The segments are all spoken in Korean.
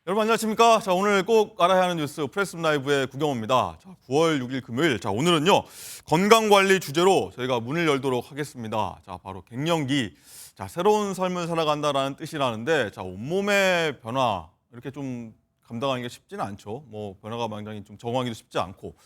여러분 안녕하십니까? 자, 오늘 꼭 알아야 하는 뉴스 프레스 라이브의 구경호입니다. 자, 9월 6일 금요일. 자, 오늘은요. 건강 관리 주제로 저희가 문을 열도록 하겠습니다. 자, 바로 갱년기. 자, 새로운 삶을 살아간다라는 뜻이라는데 자, 온몸의 변화 이렇게 좀 감당하기가 쉽지는 않죠. 뭐 변화가 굉장히 좀 적응하기도 쉽지 않고.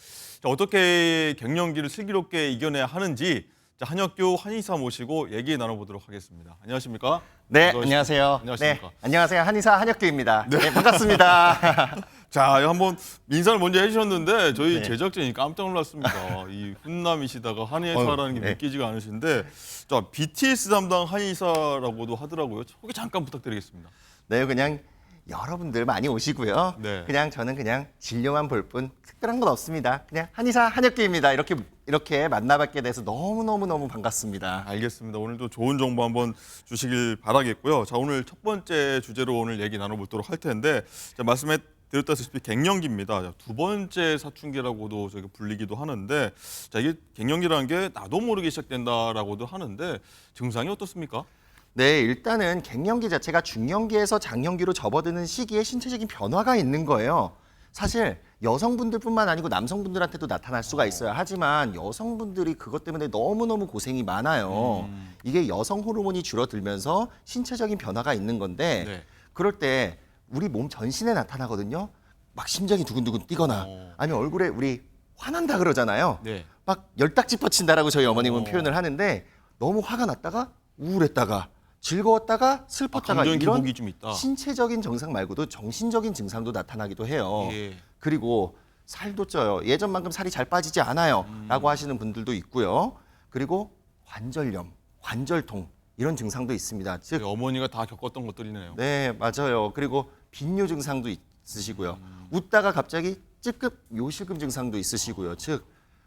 자, 어떻게 갱년기를 슬기롭게 이겨내야 하는지 자, 한혁규 한의사 모시고 얘기 나눠보도록 하겠습니다. 안녕하십니까? 네, 어서 안녕하세요. 안녕하십니까? 네, 안녕하세요. 한의사 한혁규입니다. 네, 반갑습니다. 자, 이거 한번 인사를 먼저 해주셨는데 저희 네. 제작진이 깜짝 놀랐습니다. 이 훈남이시다가 한의사라는 게 네. 믿기지가 않으신데 자, BTS 담당 한의사라고도 하더라고요. 소개 잠깐 부탁드리겠습니다. 네, 그냥 여러분들 많이 오시고요. 네. 그냥 저는 그냥 진료만 볼 뿐 특별한 건 없습니다. 그냥 한의사 한혁규입니다. 이렇게 만나뵙게 돼서 너무 반갑습니다. 알겠습니다. 오늘도 좋은 정보 한번 주시길 바라겠고요. 자, 오늘 첫 번째 주제로 오늘 얘기 나눠보도록 할 텐데 자, 말씀해 드렸다시피 갱년기입니다. 자, 두 번째 사춘기라고도 저희가 불리기도 하는데 자, 이게 갱년기라는 게 나도 모르게 시작된다라고도 하는데 증상이 어떻습니까? 네, 일단은 갱년기 자체가 중년기에서 장년기로 접어드는 시기에 신체적인 변화가 있는 거예요. 사실 여성분들뿐만 아니고 남성분들한테도 나타날 수가 있어요. 하지만 여성분들이 그것 때문에 너무너무 고생이 많아요. 이게 여성 호르몬이 줄어들면서 신체적인 변화가 있는 건데 네. 그럴 때 우리 몸 전신에 나타나거든요. 막 심장이 두근두근 뛰거나 아니면 얼굴에 우리 화난다 그러잖아요. 네. 막 열딱지 뻗친다라고 저희 어머님은 어. 표현을 하는데 너무 화가 났다가 우울했다가 즐거웠다가 슬펐다가 감정 이런 기복이 좀 있다. 신체적인 증상 말고도 정신적인 증상도 나타나기도 해요. 예. 그리고 살도 쪄요. 예전만큼 살이 잘 빠지지 않아요. 라고 하시는 분들도 있고요. 그리고 관절염, 관절통 이런 증상도 있습니다. 즉, 어머니가 다 겪었던 것들이네요. 네, 맞아요. 그리고 빈뇨 증상도 있으시고요. 웃다가 갑자기 찌급 요실금 증상도 있으시고요. 즉,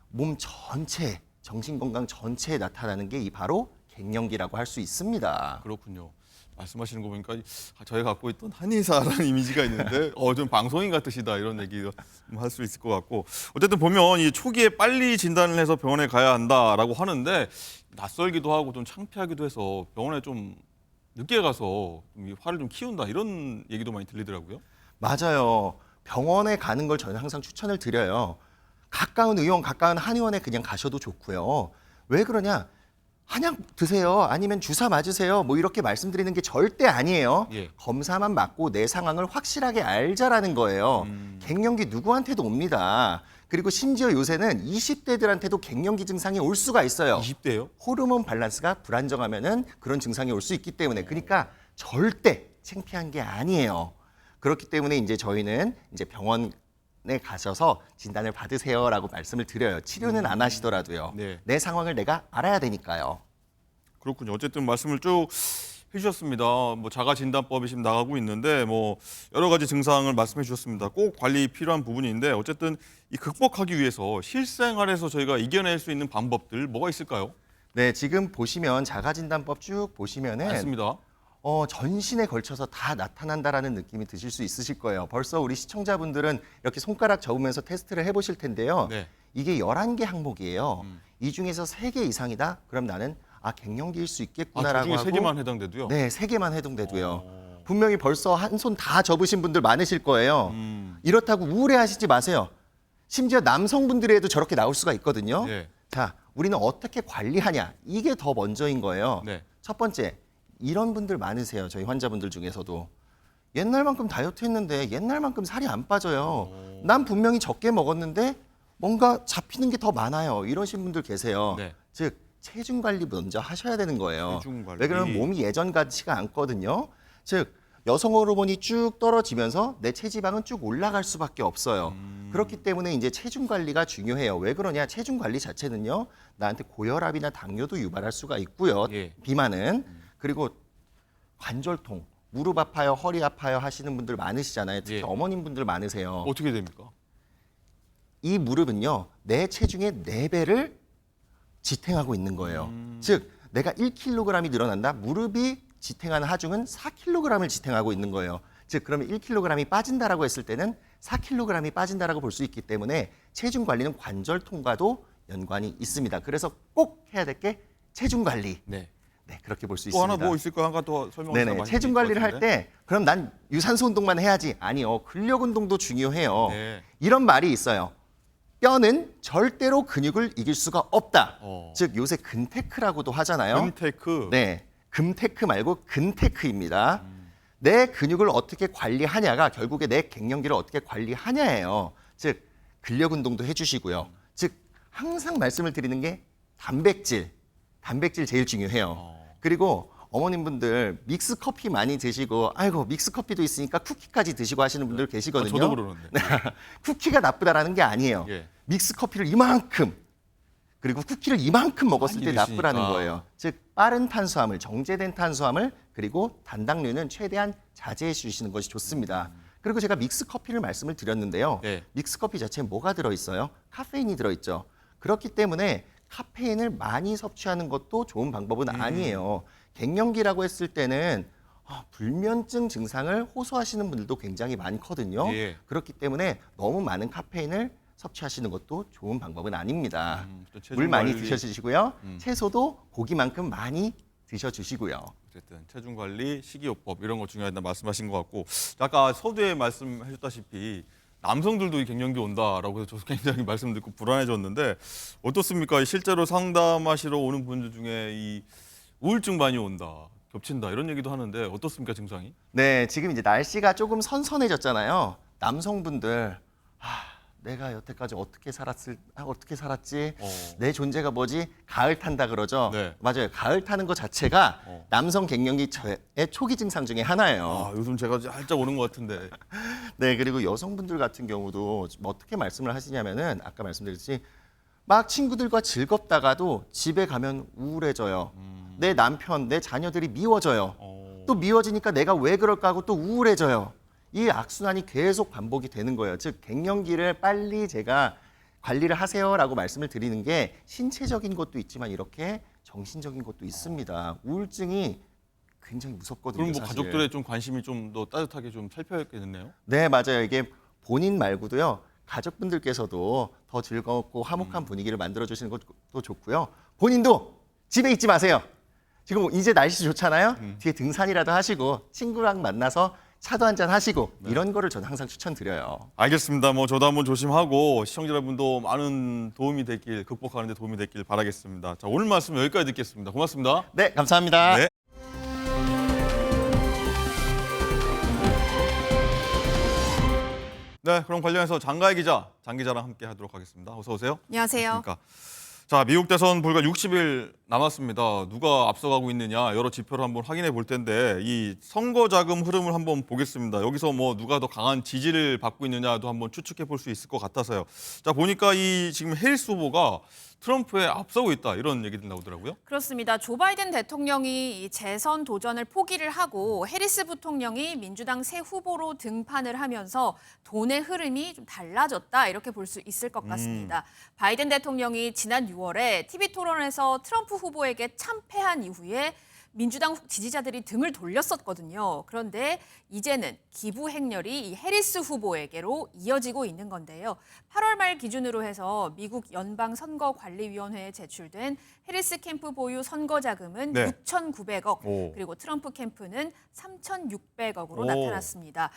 몸 전체, 정신건강 전체에 나타나는 게 이 바로 갱년기라고 할 수 있습니다. 그렇군요. 말씀하시는 거 보니까 저희가 갖고 있던 한의사라는 이미지가 있는데 좀 방송인 같으시다 이런 얘기도 할 수 있을 것 같고 어쨌든 보면 이 초기에 빨리 진단을 해서 병원에 가야 한다라고 하는데 낯설기도 하고 좀 창피하기도 해서 병원에 좀 늦게 가서 좀 화를 좀 키운다 이런 얘기도 많이 들리더라고요. 맞아요. 병원에 가는 걸 저는 항상 추천을 드려요. 가까운 의원, 가까운 한의원에 그냥 가셔도 좋고요. 왜 그러냐? 한약 드세요. 아니면 주사 맞으세요. 뭐 이렇게 말씀드리는 게 절대 아니에요. 예. 검사만 받고 내 상황을 확실하게 알자라는 거예요. 갱년기 누구한테도 옵니다. 그리고 심지어 요새는 20대들한테도 갱년기 증상이 올 수가 있어요. 20대요? 호르몬 밸런스가 불안정하면은 그런 증상이 올 수 있기 때문에 그러니까 절대 창피한 게 아니에요. 그렇기 때문에 이제 저희는 이제 병원에 가셔서 진단을 받으세요라고 말씀을 드려요. 치료는 안 하시더라도요. 네. 내 상황을 내가 알아야 되니까요. 그렇군요. 어쨌든 말씀을 쭉 해주셨습니다. 뭐 자가 진단법이 지금 나가고 있는데 뭐 여러 가지 증상을 말씀해 주셨습니다. 꼭 관리 필요한 부분인데 어쨌든 이 극복하기 위해서 실생활에서 저희가 이겨낼 수 있는 방법들 뭐가 있을까요? 네, 지금 보시면 자가진단법 쭉 보시면은 맞습니다. 전신에 걸쳐서 다 나타난다라는 느낌이 드실 수 있으실 거예요. 벌써 우리 시청자분들은 이렇게 손가락 접으면서 테스트를 해보실 텐데요. 네. 이게 11개 항목이에요. 이 중에서 3개 이상이다? 그럼 나는 갱년기일 수 있겠구나라고 그중에 하고 3개만 해당돼도요? 네, 3개만 해당돼도요. 분명히 벌써 한 손 다 접으신 분들 많으실 거예요. 이렇다고 우울해하시지 마세요. 심지어 남성분들에도 저렇게 나올 수가 있거든요. 네. 자, 우리는 어떻게 관리하냐? 이게 더 먼저인 거예요. 네. 첫 번째, 이런 분들 많으세요. 저희 환자분들 중에서도. 옛날만큼 다이어트 했는데 옛날만큼 살이 안 빠져요. 난 분명히 적게 먹었는데 뭔가 잡히는 게 더 많아요. 이러신 분들 계세요. 네. 즉, 체중 관리 먼저 하셔야 되는 거예요. 체중 관리. 왜 그러면 몸이 예전 같지가 않거든요. 즉, 여성 호르몬이 쭉 떨어지면서 내 체지방은 쭉 올라갈 수밖에 없어요. 그렇기 때문에 이제 체중 관리가 중요해요. 왜 그러냐? 체중 관리 자체는요. 나한테 고혈압이나 당뇨도 유발할 수가 있고요. 예. 비만은. 그리고 관절통, 무릎 아파요, 허리 아파요 하시는 분들 많으시잖아요. 특히 예. 어머님분들 많으세요. 어떻게 됩니까? 이 무릎은요. 내 체중의 4배를 지탱하고 있는 거예요. 즉 내가 1kg이 늘어난다. 무릎이 지탱하는 하중은 4kg을 지탱하고 있는 거예요. 즉 그러면 1kg이 빠진다라고 했을 때는 4kg이 빠진다라고 볼 수 있기 때문에 체중 관리는 관절 통과도 연관이 있습니다. 그래서 꼭 해야 될 게 체중 관리. 네. 네, 그렇게 볼 수 또 있습니다. 하나 뭐 있을까요? 한가 더 설명. 네네. 체중 관리를 할 때 그럼 난 유산소 운동만 해야지. 아니요. 근력 운동도 중요해요. 네. 이런 말이 있어요. 뼈는 절대로 근육을 이길 수가 없다. 즉 요새 근테크라고도 하잖아요. 금테크. 네. 금테크 말고 근테크입니다. 내 근육을 어떻게 관리하냐가 결국에 내 갱년기를 어떻게 관리하냐예요. 즉 근력 운동도 해주시고요. 즉 항상 말씀을 드리는 게 단백질 제일 중요해요. 그리고 어머님분들 믹스 커피 많이 드시고 아이고 믹스 커피도 있으니까 쿠키까지 드시고 하시는 분들 계시거든요. 저도 그러는데. 쿠키가 나쁘다라는 게 아니에요. 예. 믹스 커피를 이만큼 그리고 쿠키를 이만큼 먹었을 때 많이 나쁘다는 드시니까. 거예요. 즉 빠른 탄수화물, 정제된 탄수화물 그리고 단당류는 최대한 자제해 주시는 것이 좋습니다. 그리고 제가 믹스 커피를 말씀을 드렸는데요. 네. 믹스 커피 자체에 뭐가 들어있어요? 카페인이 들어있죠. 그렇기 때문에 카페인을 많이 섭취하는 것도 좋은 방법은 아니에요. 갱년기라고 했을 때는 불면증 증상을 호소하시는 분들도 굉장히 많거든요. 예. 그렇기 때문에 너무 많은 카페인을 섭취하시는 것도 좋은 방법은 아닙니다. 또 체중 물 많이 관리. 드셔주시고요. 채소도 고기만큼 많이 드셔주시고요. 어쨌든 체중 관리, 식이요법 이런 거 중요하다 말씀하신 것 같고 아까 서두에 말씀하셨다시피 남성들도 이 갱년기 온다라고 해서 저도 굉장히 말씀 듣고 불안해졌는데 어떻습니까? 실제로 상담하시러 오는 분들 중에 이 우울증 많이 온다, 겹친다 이런 얘기도 하는데 어떻습니까 증상이? 네, 지금 이제 날씨가 조금 선선해졌잖아요. 남성분들, 내가 여태까지 어떻게 살았지? 내 존재가 뭐지? 가을 탄다 그러죠. 네. 맞아요. 가을 타는 것 자체가 남성 갱년기의 초기 증상 중에 하나예요. 요즘 제가 살짝 오는 것 같은데. 네, 그리고 여성분들 같은 경우도 어떻게 말씀을 하시냐면은 아까 말씀드렸듯이 막 친구들과 즐겁다가도 집에 가면 우울해져요. 내 남편, 내 자녀들이 미워져요. 또 미워지니까 내가 왜 그럴까 하고 또 우울해져요. 이 악순환이 계속 반복이 되는 거예요. 즉 갱년기를 빨리 제가 관리를 하세요라고 말씀을 드리는 게 신체적인 것도 있지만 이렇게 정신적인 것도 있습니다. 우울증이 굉장히 무섭거든요. 그럼 뭐 사실. 가족들의 좀 관심이 좀 더 따뜻하게 좀 살펴야겠네요. 네, 맞아요. 이게 본인 말고도요. 가족분들께서도 더 즐겁고 화목한 분위기를 만들어 주시는 것도 좋고요. 본인도 집에 있지 마세요. 지금 이제 날씨 좋잖아요. 뒤에 등산이라도 하시고 친구랑 만나서 차도 한잔 하시고 이런 거를 저는 항상 추천드려요. 알겠습니다. 뭐 저도 한번 조심하고 시청자 여러분도 많은 도움이 됐길 극복하는 데 도움이 됐길 바라겠습니다. 자, 오늘 말씀 여기까지 듣겠습니다. 고맙습니다. 네, 감사합니다. 네. 네, 그럼 관련해서 장가희 기자, 장 기자랑 함께 하도록 하겠습니다. 어서 오세요. 안녕하세요. 안녕하십니까. 자, 미국 대선 불과 60일 남았습니다. 누가 앞서가고 있느냐 여러 지표를 한번 확인해 볼 텐데 이 선거 자금 흐름을 한번 보겠습니다. 여기서 뭐 누가 더 강한 지지를 받고 있느냐도 한번 추측해 볼 수 있을 것 같아서요. 자, 보니까 이 지금 해리스 후보가 트럼프에 앞서고 있다 이런 얘기들 나오더라고요. 그렇습니다. 조 바이든 대통령이 이 재선 도전을 포기를 하고 해리스 부통령이 민주당 새 후보로 등판을 하면서 돈의 흐름이 좀 달라졌다 이렇게 볼 수 있을 것 같습니다. 바이든 대통령이 지난 6월에 TV 토론에서 트럼프 후보에게 참패한 이후에 민주당 지지자들이 등을 돌렸었거든요. 그런데 이제는 기부 행렬이 이 해리스 후보에게로 이어지고 있는 건데요. 8월 말 기준으로 해서 미국 연방선거관리위원회에 제출된 해리스 캠프 보유 선거 자금은 네. 6,900억, 오. 그리고 트럼프 캠프는 3,600억으로 오. 나타났습니다.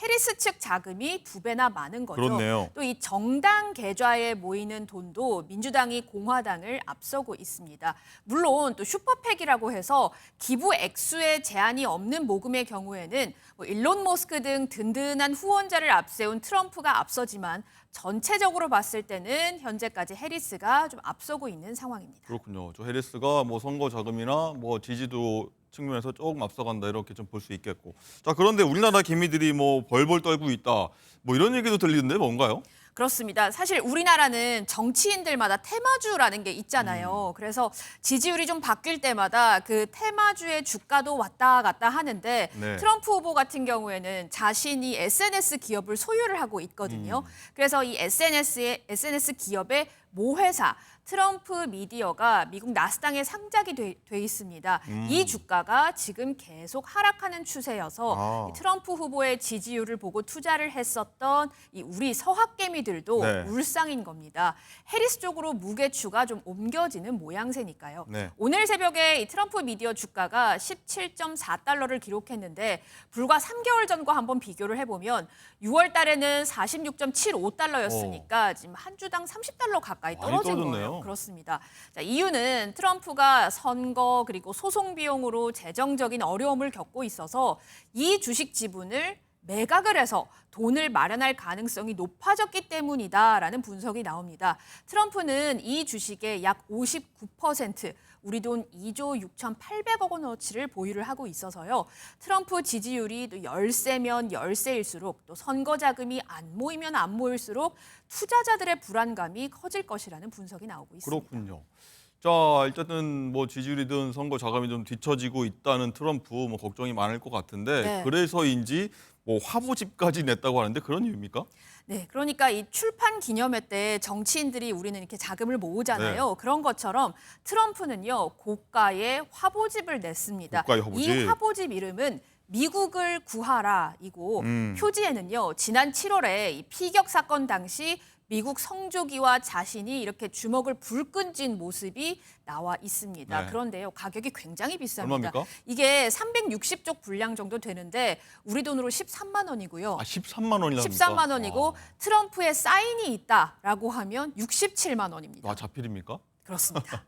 해리스 측 자금이 2배나 많은 거죠. 그렇네요. 또 이 정당 계좌에 모이는 돈도 민주당이 공화당을 앞서고 있습니다. 물론 또 슈퍼팩이라고 해서 기부 액수에 제한이 없는 모금의 경우에는 뭐 일론 머스크 등 든든한 후원자를 앞세운 트럼프가 앞서지만 전체적으로 봤을 때는 현재까지 해리스가 좀 앞서고 있는 상황입니다. 그렇군요. 저 해리스가 뭐 선거 자금이나 뭐 지지도 측면에서 조금 앞서간다 이렇게 좀 볼 수 있겠고. 자, 그런데 우리나라 개미들이 뭐 벌벌 떨고 있다. 뭐 이런 얘기도 들리는데 뭔가요? 그렇습니다. 사실 우리나라는 정치인들마다 테마주라는 게 있잖아요. 그래서 지지율이 좀 바뀔 때마다 그 테마주의 주가도 왔다 갔다 하는데 네. 트럼프 후보 같은 경우에는 자신이 SNS 기업을 소유를 하고 있거든요. 그래서 이 SNS 기업의 모 회사 트럼프 미디어가 미국 나스닥에 상장이 돼 있습니다. 이 주가가 지금 계속 하락하는 추세여서 이 트럼프 후보의 지지율을 보고 투자를 했었던 이 우리 서학개미들도 네. 울상인 겁니다. 해리스 쪽으로 무게추가 좀 옮겨지는 모양새니까요. 네. 오늘 새벽에 이 트럼프 미디어 주가가 17.4달러를 기록했는데 불과 3개월 전과 한번 비교를 해보면 6월 달에는 46.75달러였으니까 지금 한 주당 30달러 가까이 많이 떨어진 떨어졌네요. 거예요. 그렇습니다. 자, 이유는 트럼프가 선거 그리고 소송 비용으로 재정적인 어려움을 겪고 있어서 이 주식 지분을 매각을 해서 돈을 마련할 가능성이 높아졌기 때문이다라는 분석이 나옵니다. 트럼프는 이 주식의 약 59%, 우리 돈 2조 6,800억 원어치를 보유를 하고 있어서요. 트럼프 지지율이 또 열세면 열세일수록 또 선거 자금이 안 모이면 안 모일수록 투자자들의 불안감이 커질 것이라는 분석이 나오고 있습니다. 그렇군요. 자, 일단은 뭐 지지율이든 선거 자금이 좀 뒤처지고 있다는 트럼프 뭐 걱정이 많을 것 같은데 네. 그래서인지 뭐 화보집까지 냈다고 하는데 그런 이유입니까? 네, 그러니까 이 출판 기념회 때 정치인들이 우리는 이렇게 자금을 모으잖아요. 그런 것처럼 트럼프는요 고가의 화보집을 냈습니다. 고가의 화보집. 이 화보집 이름은 미국을 구하라이고 표지에는요 지난 7월에 이 피격 사건 당시 미국 성조기와 자신이 이렇게 주먹을 불끈 쥔 모습이 나와 있습니다. 네. 그런데요 가격이 굉장히 비쌉니다. 얼마입니까? 이게 360쪽 분량 정도 되는데 우리 돈으로 13만 원이고요. 아, 13만 원이랍니까? 13만 원이고 트럼프의 사인이 있다라고 하면 67만 원입니다. 아, 자필입니까? 그렇습니다.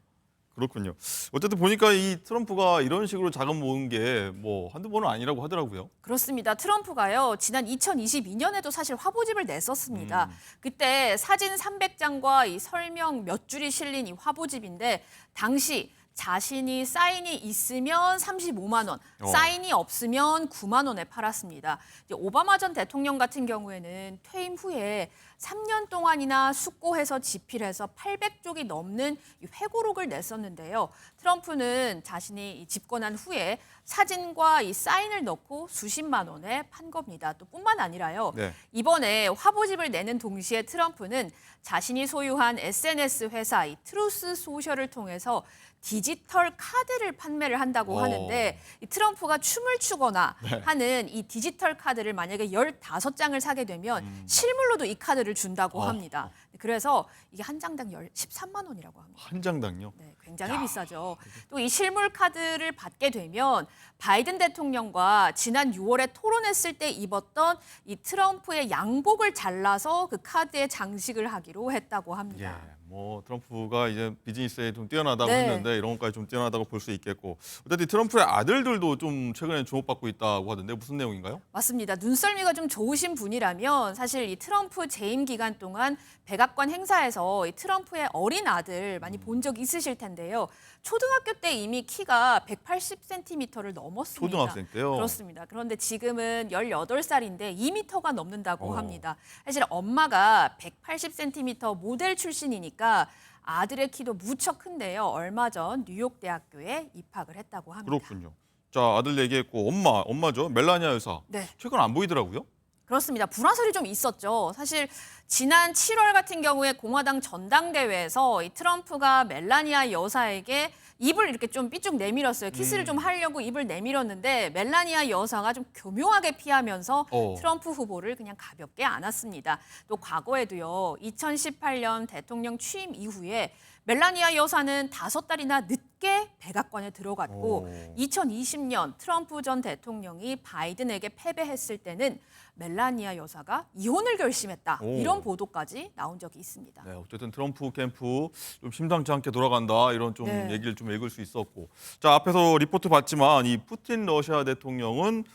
그렇군요. 어쨌든 보니까 이 트럼프가 이런 식으로 자금 모은 게 뭐 한두 번은 아니라고 하더라고요. 그렇습니다. 트럼프가요. 지난 2022년에도 사실 화보집을 냈었습니다. 그때 사진 300장과 이 설명 몇 줄이 실린 이 화보집인데 당시 자신이 사인이 있으면 35만 원, 사인이 없으면 9만 원에 팔았습니다. 이제 오바마 전 대통령 같은 경우에는 퇴임 후에 3년 동안이나 숙고해서 집필해서 800쪽이 넘는 이 회고록을 냈었는데요. 트럼프는 자신이 집권한 후에 사진과 이 사인을 넣고 수십만 원에 판 겁니다. 또 뿐만 아니라요. 네. 이번에 화보집을 내는 동시에 트럼프는 자신이 소유한 SNS 회사 이 트루스 소셜을 통해서 디지털 카드를 판매를 한다고 하는데 이 트럼프가 춤을 추거나 하는 이 디지털 카드를 만약에 15장을 사게 되면 실물로도 이 카드를 준다고 합니다. 그래서 이게 한 장당 13만 원이라고 합니다. 한 장당요? 네, 굉장히 비싸죠. 또 이 실물 카드를 받게 되면 바이든 대통령과 지난 6월에 토론했을 때 입었던 이 트럼프의 양복을 잘라서 그 카드에 장식을 하기로 했다고 합니다. 예, 뭐 트럼프가 이제 비즈니스에 좀 뛰어나다고 네. 했는데 이런 것까지 좀 뛰어나다고 볼 수 있겠고 어쨌든 트럼프의 아들들도 좀 최근에 주목받고 있다고 하던데 무슨 내용인가요? 맞습니다. 눈썰미가 좀 좋으신 분이라면 사실 이 트럼프 재임 기간 동안 백악관 행사에서 이 트럼프의 어린 아들 많이 본 적 있으실 텐데요. 초등학교 때 이미 키가 180cm를 넘었습니다. 초등학생 때요? 그렇습니다. 그런데 지금은 18살인데 2m가 넘는다고 어. 합니다. 사실 엄마가 180cm 모델 출신이니까 아들의 키도 무척 큰데요. 얼마 전 뉴욕 대학교에 입학을 했다고 합니다. 그렇군요. 자, 아들 얘기했고 엄마죠. 멜라니아 여사. 네. 최근 안 보이더라고요. 그렇습니다. 불화설이 좀 있었죠. 사실 지난 7월 같은 경우에 공화당 전당대회에서 이 트럼프가 멜라니아 여사에게 입을 이렇게 좀 삐쭉 내밀었어요. 키스를 좀 하려고 입을 내밀었는데 멜라니아 여사가 좀 교묘하게 피하면서 트럼프 후보를 그냥 가볍게 안았습니다. 또 과거에도요. 2018년 대통령 취임 이후에 멜라니아 여사는 5달이나 늦게 백악관에 들어갔고 2020년 트럼프 전 대통령이 바이든에게 패배했을 때는 멜라니아 여사가 이혼을 결심했다. 이런 보도까지 나온 적이 있습니다. 네, 어쨌든 트럼프 캠프 좀 심상치 않게 돌아간다 이런 좀 네. 얘기를 좀 읽을 수 있었고 자 앞에서 리포트 봤지만 이 푸틴 러시아 대통령은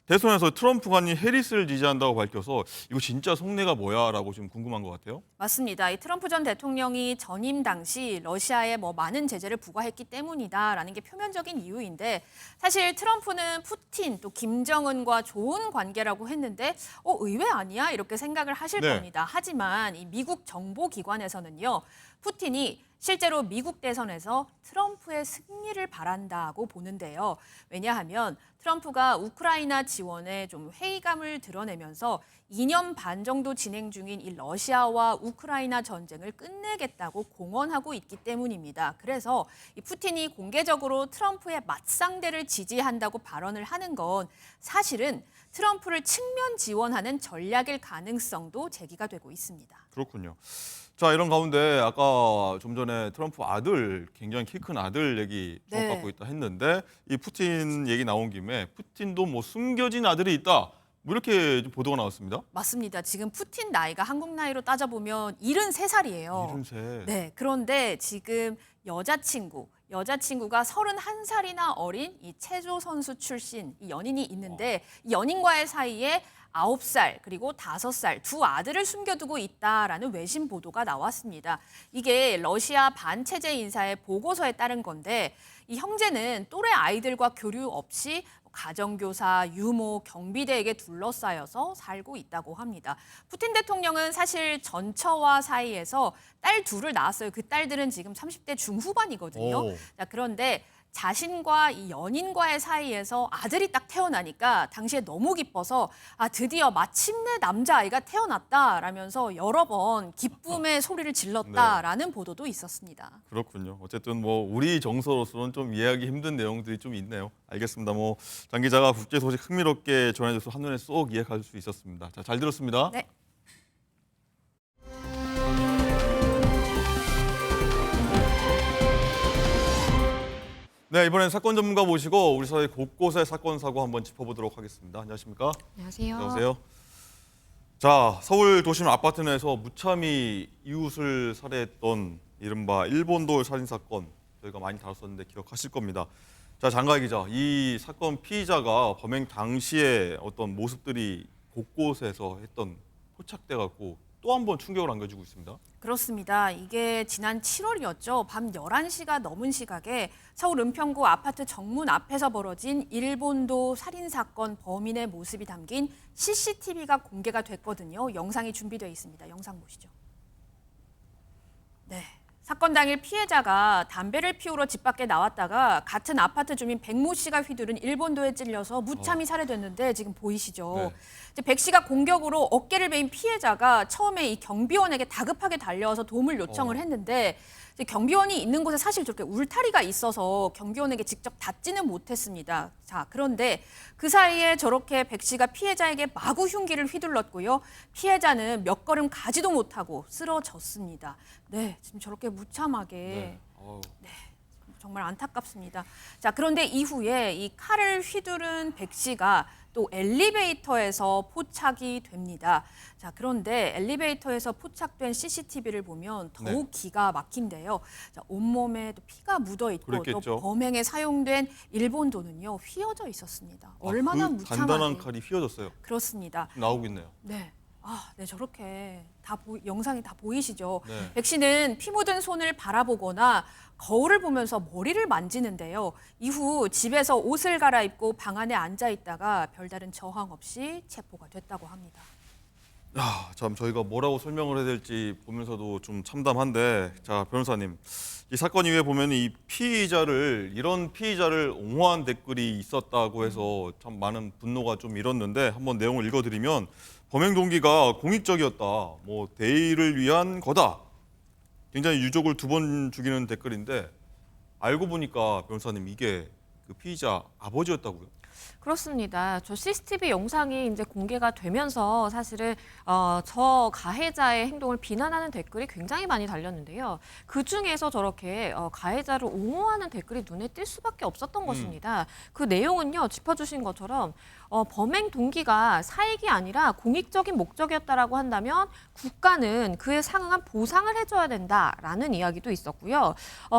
대선에서 트럼프가 아닌 해리스를 지지한다고 밝혀서 이거 진짜 속내가 뭐야라고 지금 궁금한 것 같아요. 맞습니다. 이 트럼프 전 대통령이 전임 당시 러시아에 뭐 많은 제재를 부과했기 때문이다라는 게 표면적인 이유인데 사실 트럼프는 푸틴 또 김정은과 좋은 관계라고 했는데 의외 아니야? 이렇게 생각을 하실 네. 겁니다. 하지만 이 미국 정보기관에서는요. 푸틴이 실제로 미국 대선에서 트럼프의 승리를 바란다고 보는데요. 왜냐하면 트럼프가 우크라이나 지원에 좀 회의감을 드러내면서 2년 반 정도 진행 중인 이 러시아와 우크라이나 전쟁을 끝내겠다고 공언하고 있기 때문입니다. 그래서 이 푸틴이 공개적으로 트럼프의 맞상대를 지지한다고 발언을 하는 건 사실은 트럼프를 측면 지원하는 전략일 가능성도 제기가 되고 있습니다. 그렇군요. 자, 이런 가운데 아까 좀 전에 트럼프 아들, 굉장히 키 큰 아들 얘기 주목받고 있다 했는데 이 푸틴 얘기 나온 김에 푸틴도 뭐 숨겨진 아들이 있다. 뭐 이렇게 좀 보도가 나왔습니다. 맞습니다. 지금 푸틴 나이가 한국 나이로 따져보면 73살이에요. 73. 네, 그런데 지금 여자친구가 31살이나 어린 이 체조 선수 출신 이 연인이 있는데 이 연인과의 사이에 9살 그리고 5살 두 아들을 숨겨두고 있다라는 외신 보도가 나왔습니다. 이게 러시아 반체제 인사의 보고서에 따른 건데 이 형제는 또래 아이들과 교류 없이 가정교사, 유모, 경비대에게 둘러싸여서 살고 있다고 합니다. 푸틴 대통령은 사실 전처와 사이에서 딸 둘을 낳았어요. 그 딸들은 지금 30대 중후반이거든요. 오. 자, 그런데 자신과 이 연인과의 사이에서 아들이 딱 태어나니까 당시에 너무 기뻐서 드디어 마침내 남자아이가 태어났다라면서 여러 번 기쁨의 소리를 질렀다라는 보도도 있었습니다. 그렇군요. 어쨌든 뭐 우리 정서로서는 좀 이해하기 힘든 내용들이 좀 있네요. 알겠습니다. 뭐 장 기자가 국제 소식 흥미롭게 전해줘서 한눈에 쏙 이해할 수 있었습니다. 자, 잘 들었습니다. 네. 네, 이번엔 사건 전문가 모시고 우리 사회 곳곳의 사건 사고 한번 짚어보도록 하겠습니다. 안녕하십니까? 안녕하세요. 안녕하세요. 자, 서울 도심 아파트 내에서 무참히 이웃을 살해했던 이른바 일본돌 살인 사건 저희가 많이 다뤘었는데 기억하실 겁니다. 자, 장가희 기자, 이 사건 피의자가 범행 당시에 어떤 모습들이 곳곳에서 했던 포착돼 갖고 또 한 번 충격을 안겨주고 있습니다. 그렇습니다. 이게 지난 7월이었죠. 밤 11시가 넘은 시각에 서울 은평구 아파트 정문 앞에서 벌어진 일본도 살인사건 범인의 모습이 담긴 CCTV가 공개가 됐거든요. 영상이 준비되어 있습니다. 영상 보시죠. 네. 사건 당일 피해자가 담배를 피우러 집 밖에 나왔다가 같은 아파트 주민 백모 씨가 휘두른 일본도에 찔려서 무참히 살해됐는데 지금 보이시죠? 네. 이제 백 씨가 공격으로 어깨를 베인 피해자가 처음에 이 경비원에게 다급하게 달려와서 도움을 요청을 했는데 이제 경비원이 있는 곳에 사실 저렇게 울타리가 있어서 경비원에게 직접 닿지는 못했습니다. 자, 그런데 그 사이에 저렇게 백 씨가 피해자에게 마구 흉기를 휘둘렀고요. 피해자는 몇 걸음 가지도 못하고 쓰러졌습니다. 네, 지금 저렇게 무참하게 네. 어우. 정말 안타깝습니다. 자, 그런데 이후에 이 칼을 휘두른 백 씨가 또 엘리베이터에서 포착이 됩니다. 자, 그런데 엘리베이터에서 포착된 CCTV를 보면 더욱 기가 막힌데요. 자, 온몸에 또 피가 묻어 있고 그랬겠죠. 또 범행에 사용된 일본도는요 휘어져 있었습니다. 얼마나 그 무참하게. 단단한 칼이 휘어졌어요. 그렇습니다. 지금 나오고 있네요. 네. 네, 저렇게 영상이 다 보이시죠? 네. 백 씨는 피 묻은 손을 바라보거나 거울을 보면서 머리를 만지는데요. 이후 집에서 옷을 갈아입고 방 안에 앉아 있다가 별다른 저항 없이 체포가 됐다고 합니다. 야, 참 저희가 뭐라고 설명을 해야 될지 보면서도 좀 참담한데, 자, 변호사님, 이 사건 이후에 보면 이런 피의자를 옹호한 댓글이 있었다고 해서 참 많은 분노가 좀 일었는데 한번 내용을 읽어드리면 범행 동기가 공익적이었다, 뭐 대의를 위한 거다. 굉장히 유족을 2번 죽이는 댓글인데 알고 보니까 변호사님 이게 그 피의자 아버지였다고요? 그렇습니다. 저 CCTV 영상이 이제 공개가 되면서 사실은 저 가해자의 행동을 비난하는 댓글이 굉장히 많이 달렸는데요. 그 중에서 저렇게 가해자를 옹호하는 댓글이 눈에 띌 수밖에 없었던 것입니다. 그 내용은요, 짚어주신 것처럼 범행 동기가 사익이 아니라 공익적인 목적이었다라고 한다면 국가는 그에 상응한 보상을 해줘야 된다라는 이야기도 있었고요.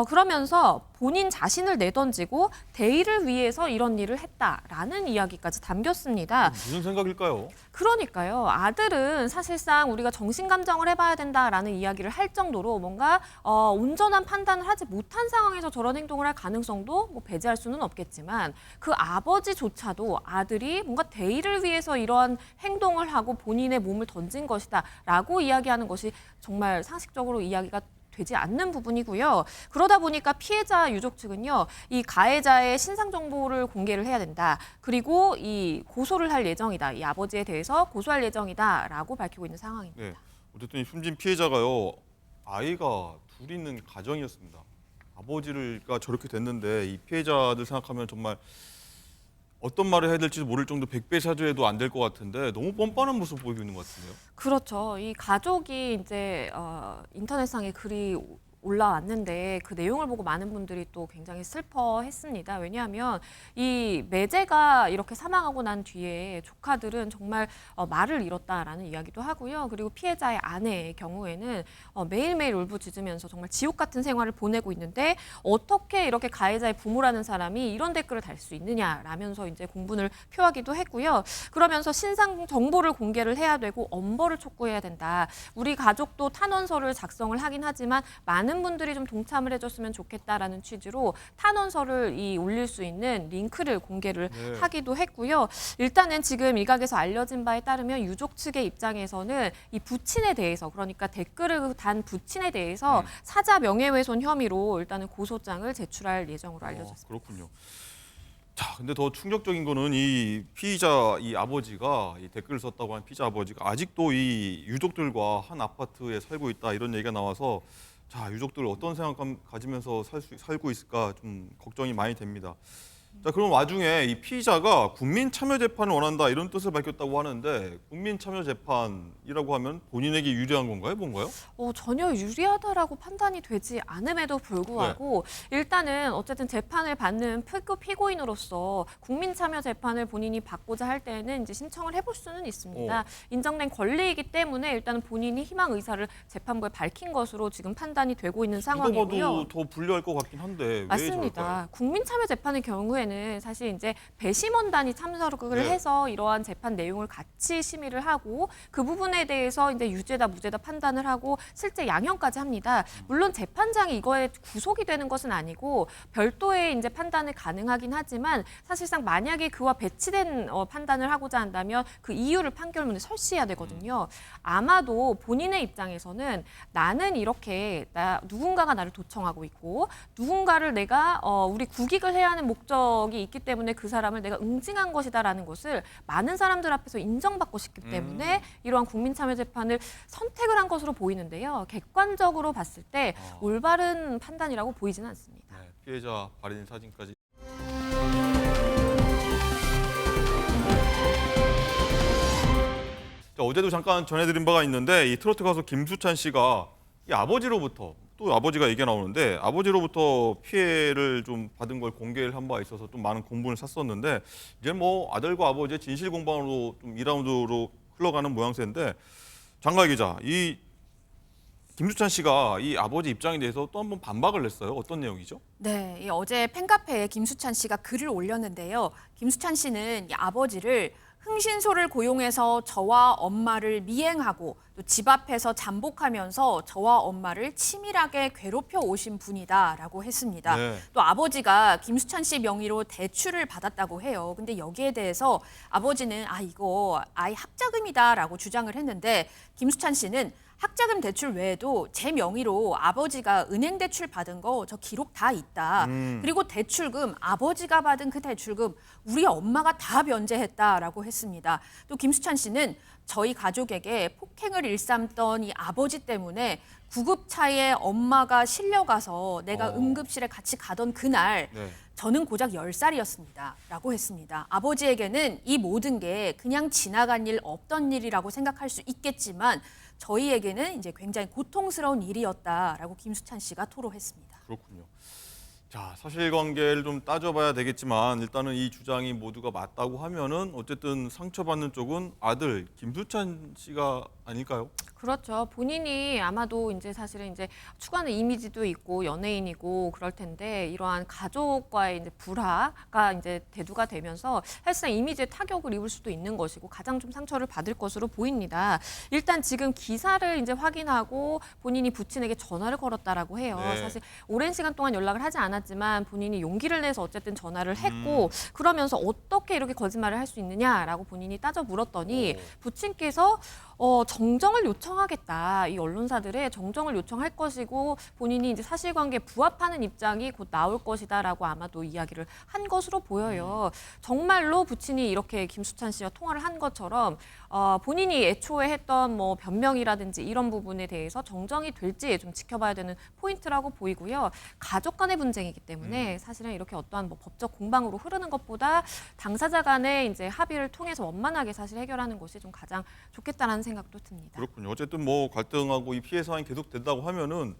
그러면서 본인 자신을 내던지고 대의를 위해서 이런 일을 했다라는 이야기까지 담겼습니다. 무슨 생각일까요? 그러니까요. 아들은 사실상 우리가 정신감정을 해봐야 된다라는 이야기를 할 정도로 뭔가 온전한 판단을 하지 못한 상황에서 저런 행동을 할 가능성도 뭐 배제할 수는 없겠지만 그 아버지조차도 아들이 뭔가 대의를 위해서 이러한 행동을 하고 본인의 몸을 던진 것이다라고 이야기하는 것이 정말 상식적으로 이야기가 되지 않는 부분이고요. 그러다 보니까 피해자 유족 측은요, 이 가해자의 신상 정보를 공개를 해야 된다. 그리고 이 고소를 할 예정이다. 이 아버지에 대해서 고소할 예정이다라고 밝히고 있는 상황입니다. 네. 어쨌든 이 숨진 피해자가요, 아이가 둘 있는 가정이었습니다. 아버지가 저렇게 됐는데 이 피해자들 생각하면 정말 어떤 말을 해야 될지 모를 정도 100배 사죄해도 안 될 것 같은데 너무 뻔뻔한 모습 보이고 있는 것 같은데요. 그렇죠. 이 가족이 이제 인터넷상에 글이 올라왔는데 그 내용을 보고 많은 분들이 또 굉장히 슬퍼했습니다. 왜냐하면 이 매제가 이렇게 사망하고 난 뒤에 조카들은 정말 말을 잃었다라는 이야기도 하고요. 그리고 피해자의 아내의 경우에는 매일매일 울부짖으면서 정말 지옥 같은 생활을 보내고 있는데 어떻게 이렇게 가해자의 부모라는 사람이 이런 댓글을 달 수 있느냐라면서 이제 공분을 표하기도 했고요. 그러면서 신상 정보를 공개를 해야 되고 엄벌을 촉구해야 된다. 우리 가족도 탄원서를 작성을 하긴 하지만 많은 분들이 좀 동참을 해줬으면 좋겠다라는 취지로 탄원서를 올릴 수 있는 링크를 공개를 하기도 했고요. 일단은 지금 일각에서 알려진 바에 따르면 유족 측의 입장에서는 이 부친에 대해서, 그러니까 댓글을 단 부친에 대해서 사자 명예훼손 혐의로 일단은 고소장을 제출할 예정으로 알려졌습니다. 그렇군요. 자, 근데 더 충격적인 거는 이 피의자 이 아버지가 이 댓글을 썼다고 한 피의자 아버지가 아직도 이 유족들과 한 아파트에 살고 있다 이런 얘기가 나와서 자, 유족들 어떤 생각감 가지면서 살고 있을까 좀 걱정이 많이 됩니다. 자, 그럼 와중에 이 피의자가 국민참여재판을 원한다 이런 뜻을 밝혔다고 하는데 국민참여재판이라고 하면 본인에게 유리한 건가요? 뭔가요? 전혀 유리하다라고 판단이 되지 않음에도 불구하고 일단은 어쨌든 재판을 받는 피고인으로서 국민참여재판을 본인이 받고자 할 때는 이제 신청을 해볼 수는 있습니다. 인정된 권리이기 때문에 일단은 본인이 희망 의사를 재판부에 밝힌 것으로 지금 판단이 되고 있는 상황이고요. 이거 봐도 더 불리할 것 같긴 한데 왜 맞습니다. 저럴까요? 국민참여재판의 경우에는 사실 이제 배심원단이 참석을 해서 이러한 재판 내용을 같이 심의를 하고 그 부분에 대해서 이제 유죄다 무죄다 판단을 하고 실제 양형까지 합니다. 물론 재판장이 이거에 구속이 되는 것은 아니고 별도의 이제 판단을 가능하긴 하지만 사실상 만약에 그와 배치된 판단을 하고자 한다면 그 이유를 판결문에 설시해야 되거든요. 아마도 본인의 입장에서는 나는 이렇게 누군가가 나를 도청하고 있고 누군가를 내가 우리 국익을 해야 하는 목적이 있기 때문에 그 사람을 내가 응징한 것이다라는 것을 많은 사람들 앞에서 인정받고 싶기 때문에 이러한 국민참여재판을 선택을 한 것으로 보이는데요. 객관적으로 봤을 때 올바른 판단이라고 보이지는 않습니다. 네, 피해자 발인 사진까지. 자, 어제도 잠깐 전해드린 바가 있는데 이 트로트 가수 김수찬 씨가 이 아버지로부터 또 아버지가 얘기가 나오는데 아버지로부터 피해를 좀 받은 걸 공개를 한 바 있어서 좀 많은 공분을 샀었는데 이제 뭐 아들과 아버지의 진실 공방으로 좀 2라운드로 흘러가는 모양새인데 장가희 기자, 이 김수찬 씨가 이 아버지 입장에 대해서 또 한 번 반박을 했어요. 어떤 내용이죠? 네, 어제 팬카페에 김수찬 씨가 글을 올렸는데요. 김수찬 씨는 이 아버지를 흥신소를 고용해서 저와 엄마를 미행하고 또 집 앞에서 잠복하면서 저와 엄마를 치밀하게 괴롭혀 오신 분이다라고 했습니다. 네. 또 아버지가 김수찬 씨 명의로 대출을 받았다고 해요. 근데 여기에 대해서 아버지는 이거 아이 학자금이다라고 주장을 했는데 김수찬 씨는 학자금 대출 외에도 제 명의로 아버지가 은행 대출 받은 거 저 기록 다 있다. 그리고 대출금, 아버지가 받은 그 대출금 우리 엄마가 다 변제했다라고 했습니다. 또 김수찬 씨는 저희 가족에게 폭행을 일삼던 이 아버지 때문에 구급차에 엄마가 실려가서 내가 응급실에 같이 가던 그날 저는 고작 10살이었습니다. 라고 했습니다. 아버지에게는 이 모든 게 그냥 지나간 일, 없던 일이라고 생각할 수 있겠지만 저희에게는 이제 굉장히 고통스러운 일이었다라고 김수찬 씨가 토로했습니다. 그렇군요. 자, 사실관계를 좀 따져봐야 되겠지만 일단은 이 주장이 모두가 맞다고 하면은 어쨌든 상처받는 쪽은 아들 김수찬 씨가 아닐까요? 그렇죠. 본인이 아마도 이제 사실은 이제 추구하는 이미지도 있고 연예인이고 그럴 텐데 이러한 가족과의 이제 불화가 이제 대두가 되면서 사실상 이미지에 타격을 입을 수도 있는 것이고 가장 좀 상처를 받을 것으로 보입니다. 일단 지금 기사를 이제 확인하고 본인이 부친에게 전화를 걸었다라고 해요. 네. 사실 오랜 시간 동안 연락을 하지 않았지만 본인이 용기를 내서 어쨌든 전화를 했고 그러면서 어떻게 이렇게 거짓말을 할 수 있느냐라고 본인이 따져 물었더니 부친께서 정정을 요청하겠다. 이 언론사들의 정정을 요청할 것이고 본인이 이제 사실관계에 부합하는 입장이 곧 나올 것이다라고 아마도 이야기를 한 것으로 보여요. 정말로 부친이 이렇게 김수찬 씨와 통화를 한 것처럼 본인이 애초에 했던 뭐 변명이라든지 이런 부분에 대해서 정정이 될지 좀 지켜봐야 되는 포인트라고 보이고요. 가족 간의 분쟁이기 때문에 사실은 이렇게 어떠한 뭐 법적 공방으로 흐르는 것보다 당사자 간의 이제 합의를 통해서 원만하게 사실 해결하는 것이 좀 가장 좋겠다라는 생각도 듭니다. 그렇군요. 어쨌든 뭐 갈등하고 이 피해 상황이 계속 된다고 하면은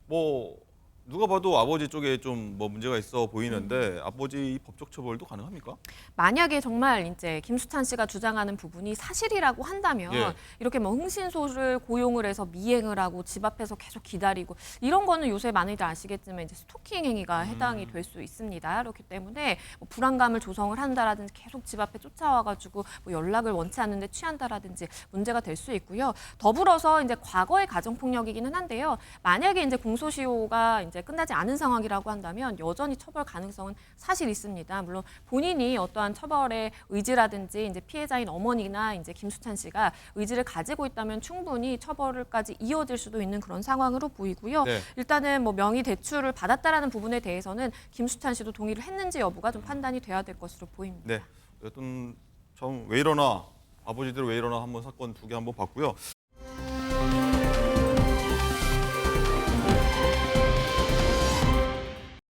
뭐 누가 봐도 아버지 쪽에 좀 뭐 문제가 있어 보이는데 아버지 법적 처벌도 가능합니까? 만약에 정말 이제 김수찬 씨가 주장하는 부분이 사실이라고 한다면 예. 이렇게 뭐 흥신소를 고용을 해서 미행을 하고 집 앞에서 계속 기다리고 이런 거는 요새 많이들 아시겠지만 이제 스토킹 행위가 해당이 될 수 있습니다. 그렇기 때문에 뭐 불안감을 조성을 한다라든지 계속 집 앞에 쫓아와가지고 뭐 연락을 원치 않는데 취한다라든지 문제가 될 수 있고요. 더불어서 이제 과거의 가정폭력이기는 한데요. 만약에 이제 공소시효가 이제 끝나지 않은 상황이라고 한다면 여전히 처벌 가능성은 사실 있습니다. 물론 본인이 어떠한 처벌의 의지라든지 이제 피해자인 어머니나 이제 김수찬 씨가 의지를 가지고 있다면 충분히 처벌까지 이어질 수도 있는 그런 상황으로 보이고요. 네. 일단은 뭐 명의 대출을 받았다라는 부분에 대해서는 김수찬 씨도 동의를 했는지 여부가 좀 판단이 돼야 될 것으로 보입니다. 네. 여튼 참 왜 이러나 아버지들 왜 이러나 한번 사건 두 개 한번 봤고요.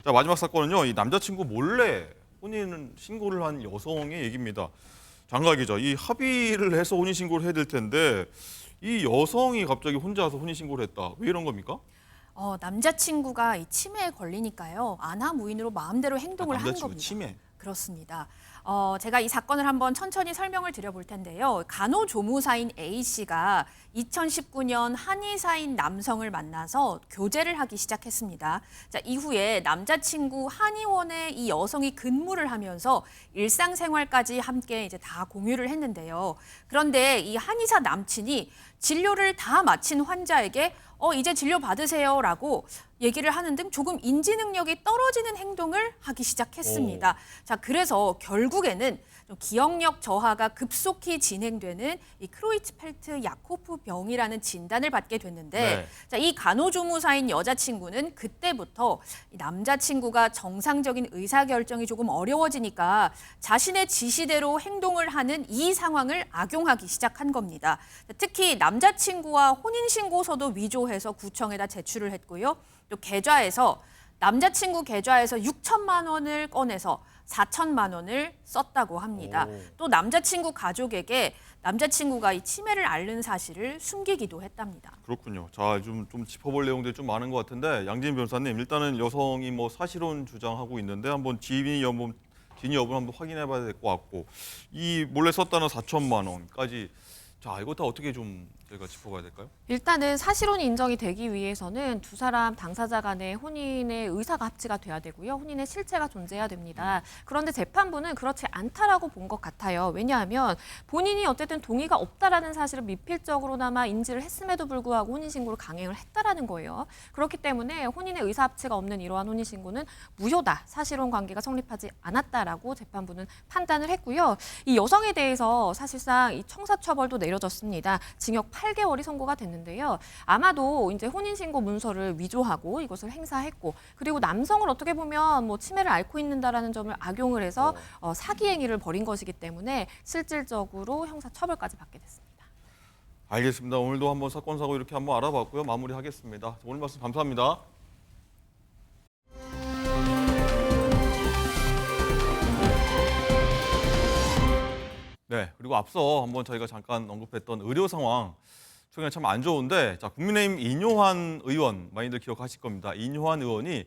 자, 마지막 사건은요. 이 남자친구 몰래 혼인 신고를 한 여성의 얘기입니다. 장가 기자, 이 합의를 해서 혼인 신고를 해야 될 텐데 이 여성이 갑자기 혼자서 혼인 신고를 했다. 왜 이런 겁니까? 남자친구가 이 치매에 걸리니까요. 안하무인으로 마음대로 행동을 한 남자친구 겁니다. 치매. 그렇습니다. 제가 이 사건을 한번 천천히 설명을 드려볼 텐데요. 간호조무사인 A씨가 2019년 한의사인 남성을 만나서 교제를 하기 시작했습니다. 자, 이후에 남자친구 한의원에 이 여성이 근무를 하면서 일상생활까지 함께 이제 다 공유를 했는데요. 그런데 이 한의사 남친이 진료를 다 마친 환자에게 이제 진료 받으세요라고 얘기를 하는 등 조금 인지 능력이 떨어지는 행동을 하기 시작했습니다. 자, 그래서 결국에는 좀 기억력 저하가 급속히 진행되는 이 크로이츠펠트 야코프 병이라는 진단을 받게 됐는데, 네. 자, 이 간호조무사인 여자친구는 그때부터 이 남자친구가 정상적인 의사결정이 조금 어려워지니까 자신의 지시대로 행동을 하는 이 상황을 악용하기 시작한 겁니다. 특히 남자친구와 혼인신고서도 위조해서 구청에다 제출을 했고요. 또 남자친구 계좌에서 6천만 원을 꺼내서 4천만 원을 썼다고 합니다. 또 남자친구 가족에게 남자친구가 이 치매를 앓는 사실을 숨기기도 했답니다. 그렇군요. 자, 좀 짚어볼 내용들이 좀 많은 것 같은데 양진 변호사님, 일단은 여성이 뭐 사실혼 주장하고 있는데 한번 진위 여부를 한번 확인해봐야 될 것 같고, 이 몰래 썼다는 4천만 원까지, 자, 이거 다 어떻게 좀 저희가 짚어봐야 될까요? 일단은 사실혼이 인정이 되기 위해서는 두 사람 당사자 간의 혼인의 의사가 합치가 돼야 되고요. 혼인의 실체가 존재해야 됩니다. 그런데 재판부는 그렇지 않다라고 본 것 같아요. 왜냐하면 본인이 어쨌든 동의가 없다라는 사실을 미필적으로나마 인지를 했음에도 불구하고 혼인신고를 강행을 했다라는 거예요. 그렇기 때문에 혼인의 의사 합치가 없는 이러한 혼인신고는 무효다. 사실혼 관계가 성립하지 않았다라고 재판부는 판단을 했고요. 이 여성에 대해서 사실상 이 청사처벌도 내려졌습니다. 징역 8개월이 선고가 됐는데요. 아마도 이제 혼인신고 문서를 위조하고 이것을 행사했고, 그리고 남성을 어떻게 보면 뭐 치매를 앓고 있는다라는 점을 악용을 해서 사기 행위를 벌인 것이기 때문에 실질적으로 형사처벌까지 받게 됐습니다. 알겠습니다. 오늘도 한번 사건 사고 이렇게 한번 알아봤고요. 마무리하겠습니다. 오늘 말씀 감사합니다. 네, 그리고 앞서 한번 저희가 잠깐 언급했던 의료 상황 최근에 참 안 좋은데, 자, 국민의힘 인효한 의원 많이들 기억하실 겁니다. 인효한 의원이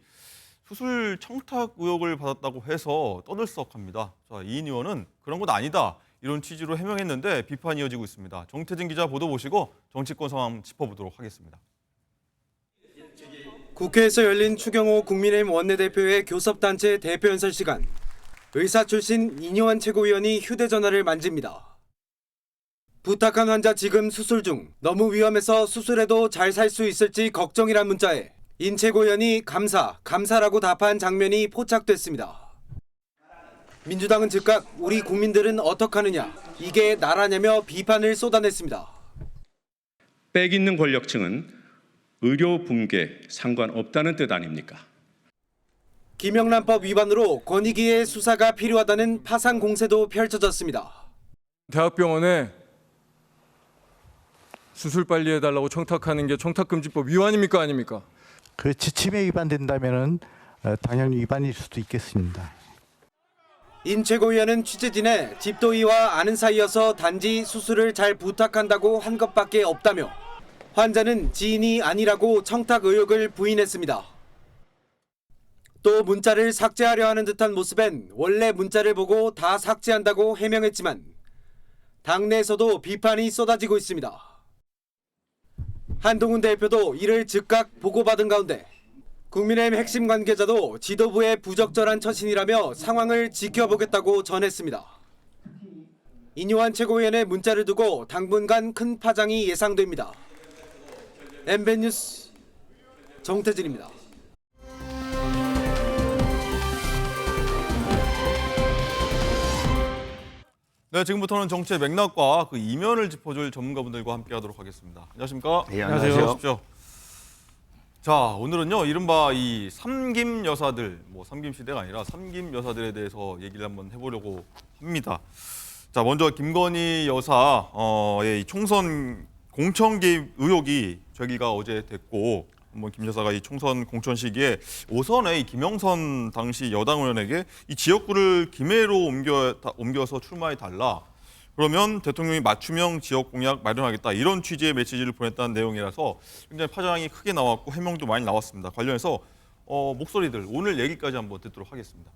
수술 청탁 의혹을 받았다고 해서 떠들썩합니다. 자, 이인 의원은 그런 건 아니다, 이런 취지로 해명했는데 비판이 이어지고 있습니다. 정태진 기자 보도 보시고 정치권 상황 짚어보도록 하겠습니다. 국회에서 열린 추경호 국민의힘 원내대표의 교섭단체 대표연설 시간. 의사 출신 인효한 최고위원이 휴대전화를 만집니다. 부탁한 환자 지금 수술 중. 너무 위험해서 수술해도 잘 살 수 있을지 걱정이란 문자에 인 최고위원이 감사라고 답한 장면이 포착됐습니다. 민주당은 즉각 우리 국민들은 어떡하느냐, 이게 나라냐며 비판을 쏟아냈습니다. 빽 있는 권력층은 의료 붕괴 상관없다는 뜻 아닙니까? 김영란법 위반으로 권익위의 수사가 필요하다는 파상 공세도 펼쳐졌습니다. 대학병원에 수술 빨리 해달라고 청탁하는 게 청탁금지법 위반입니까 아닙니까? 그 지침에 위반된다면은 당연히 위반일 수도 있겠습니다. 인 최고위원은 취재진에 집도의와 아는 사이여서 단지 수술을 잘 부탁한다고 한 것밖에 없다며 환자는 지인이 아니라고 청탁 의혹을 부인했습니다. 또 문자를 삭제하려 하는 듯한 모습엔 원래 문자를 보고 다 삭제한다고 해명했지만 당내에서도 비판이 쏟아지고 있습니다. 한동훈 대표도 이를 즉각 보고받은 가운데 국민의힘 핵심 관계자도 지도부의 부적절한 처신이라며 상황을 지켜보겠다고 전했습니다. 인요한 최고위원의 문자를 두고 당분간 큰 파장이 예상됩니다. MBN 뉴스 정태진입니다. 네, 지금부터는 정치의 맥락과 그 이면을 짚어줄 전문가분들과 함께하도록 하겠습니다. 안녕하십니까? 네, 안녕하세요. 어서 오십시오. 자, 오늘은요, 이른바 이 삼김 여사들, 뭐 삼김 시대가 아니라 삼김 여사들에 대해서 얘기를 한번 해보려고 합니다. 자, 먼저 김건희 여사의 이 총선 공천 개입 의혹이 제기가 어제 됐고, 한번 김 여사가 이 총선 공천 시기에 오선의 이 김영선 당시 여당 의원에게 이 지역구를 김해로 옮겨서 출마해 달라. 그러면 대통령이 맞춤형 지역 공약 마련하겠다. 이런 취지의 메시지를 보냈다는 내용이라서 굉장히 파장이 크게 나왔고 해명도 많이 나왔습니다. 관련해서 목소리들 오늘 얘기까지 한번 듣도록 하겠습니다.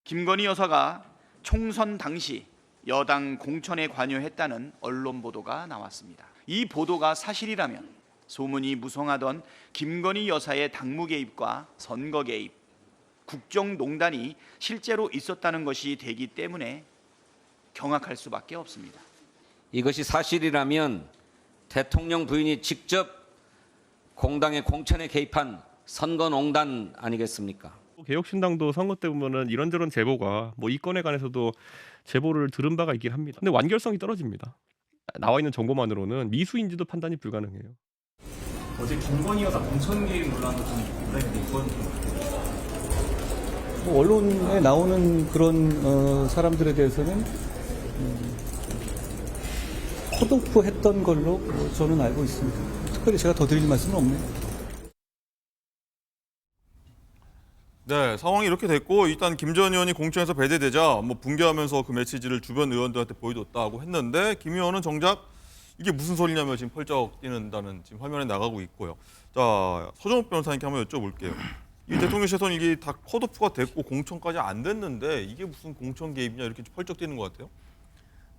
김건희 여사가 총선 당시 여당 공천에 관여했다는 언론 보도가 나왔습니다. 이 보도가 사실이라면 소문이 무성하던 김건희 여사의 당무 개입과 선거 개입, 국정농단이 실제로 있었다는 것이 되기 때문에 경악할 수밖에 없습니다. 이것이 사실이라면 대통령 부인이 직접 공당의 공천에 개입한 선거농단 아니겠습니까? 개혁신당도 선거 때 보면은 이런저런 제보가 뭐 이 건에 관해서도 제보를 들은 바가 있긴 합니다. 근데 완결성이 떨어집니다. 나와 있는 정보만으로는 미수인지도 판단이 불가능해요. 어제 김건희 여사 공천 개입 논란도 좀 논란이 있거든요. 뭐 언론에 나오는 그런 사람들에 대해서는 컷오프 했던 걸로 저는 알고 있습니다. 특별히 제가 더 드릴 말씀은 없네요. 네, 상황이 이렇게 됐고 일단 김 전 의원이 공천에서 배제되자 뭐 붕괴하면서 그 메시지를 주변 의원들한테 보여줬다고 했는데 김 의원은 정작 이게 무슨 소리냐며 지금 펄쩍 뛰는다는 지금 화면에 나가고 있고요. 자, 서정욱 변호사님께 한번 여쭤볼게요. 이 대통령실에서는 이게 다 컷오프가 됐고 공천까지 안 됐는데 이게 무슨 공천 개입이냐 이렇게 펄쩍 뛰는 것 같아요.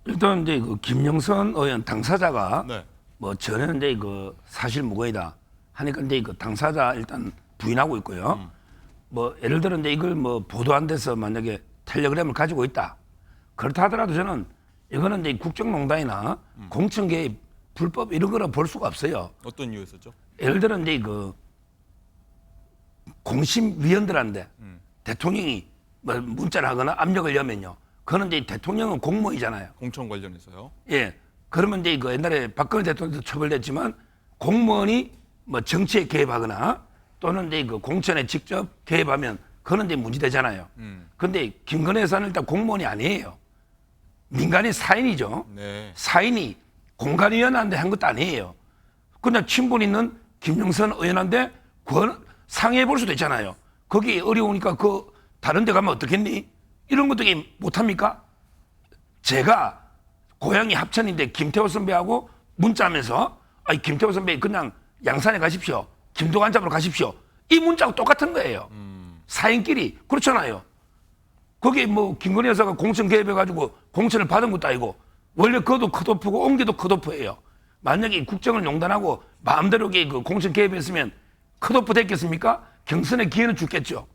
일단 이제 그 김영선 의원 당사자가 네. 뭐 전에는 이제 그 사실 무고이다 하니까 이제 그 당사자 일단 부인하고 있고요. 뭐 예를 들어 이제 이걸 뭐 보도 안 돼서 만약에 텔레그램을 가지고 있다. 그렇다 하더라도 저는 이거는 이제 국정농단이나 공천 개입 불법 이런 거라 볼 수가 없어요. 어떤 이유였었죠? 예를 들어 이제 그 공심위원들한테 대통령이 뭐 문자를 하거나 압력을 하면요. 그거는 이제 대통령은 공무원이잖아요. 공천 관련해서요. 예. 그러면 이제 그 옛날에 박근혜 대통령도 처벌됐지만 공무원이 뭐 정치에 개입하거나 또는 이제 그 공천에 직접 개입하면 그거는 이제 문제되잖아요. 그런데 김건희 여사는 일단 공무원이 아니에요. 민간인 사인이죠. 네. 사인이 공관위원한테 한 것도 아니에요. 그냥 친분 있는 김영선 의원한테 상의해 볼 수도 있잖아요. 거기 어려우니까 그 다른 데 가면 어떻겠니? 이런 것도 못합니까? 제가 고향이 합천인데 김태호 선배하고 문자하면서 아니 김태호 선배 그냥 양산에 가십시오. 김동완 잡으러 가십시오. 이 문자하고 똑같은 거예요. 사인끼리 그렇잖아요. 거기 뭐 김건희 여사가 공천 개입해가지고 공천을 받은 것도 아니고 원래 그것도 컷오프고 옮겨도 컷오프예요. 만약에 국정을 농단하고 마음대로 그 공천 개입했으면 컷오프 됐겠습니까? 경선의 기회는 죽겠죠.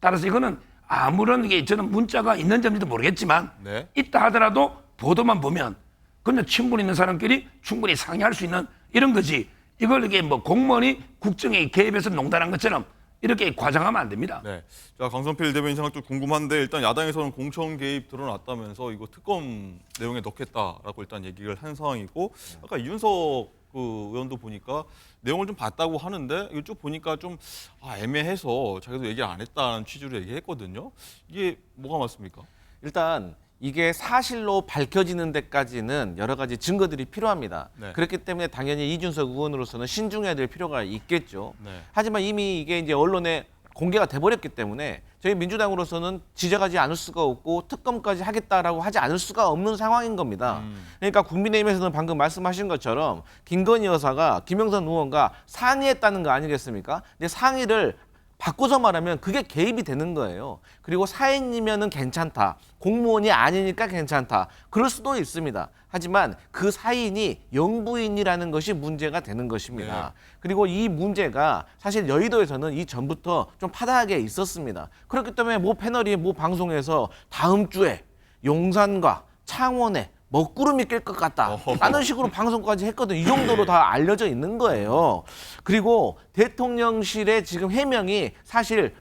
따라서 이거는 아무런 게 저는 문자가 있는지도 모르겠지만 네. 있다 하더라도 보도만 보면 그냥 친분 있는 사람끼리 충분히 상의할 수 있는 이런 거지. 이걸 이게 뭐 공무원이 국정에 개입해서 농단한 것처럼 이렇게 과장하면 안 됩니다. 네. 자, 강성필 대변인 생각 좀 궁금한데 일단 야당에서는 공천 개입 드러났다면서 이거 특검 내용에 넣겠다라고 일단 얘기를 한 상황이고 아까 이준석 그 의원도 보니까 내용을 좀 봤다고 하는데 이거 쭉 보니까 좀 애매해서 자기도 얘기를 안 했다는 취지로 얘기했거든요. 이게 뭐가 맞습니까? 일단 이게 사실로 밝혀지는 데까지는 여러 가지 증거들이 필요합니다. 네. 그렇기 때문에 당연히 이준석 의원으로서는 신중해야 될 필요가 있겠죠. 네. 하지만 이미 이게 이제 언론에 공개가 돼버렸기 때문에 저희 민주당으로서는 지적하지 않을 수가 없고 특검까지 하겠다라고 하지 않을 수가 없는 상황인 겁니다. 그러니까 국민의힘에서는 방금 말씀하신 것처럼 김건희 여사가 김영선 의원과 상의했다는 거 아니겠습니까? 근데 상의를 바꿔서 말하면 그게 개입이 되는 거예요. 그리고 사인이면은 괜찮다. 공무원이 아니니까 괜찮다. 그럴 수도 있습니다. 하지만 그 사인이 영부인이라는 것이 문제가 되는 것입니다. 네. 그리고 이 문제가 사실 여의도에서는 이전부터 좀 파다하게 있었습니다. 그렇기 때문에 모 패널이 모 방송에서 다음 주에 용산과 창원에 먹구름이 낄 것 같다 라는 식으로 방송까지 했거든요. 이 정도로 다 알려져 있는 거예요. 그리고 대통령실의 지금 해명이 사실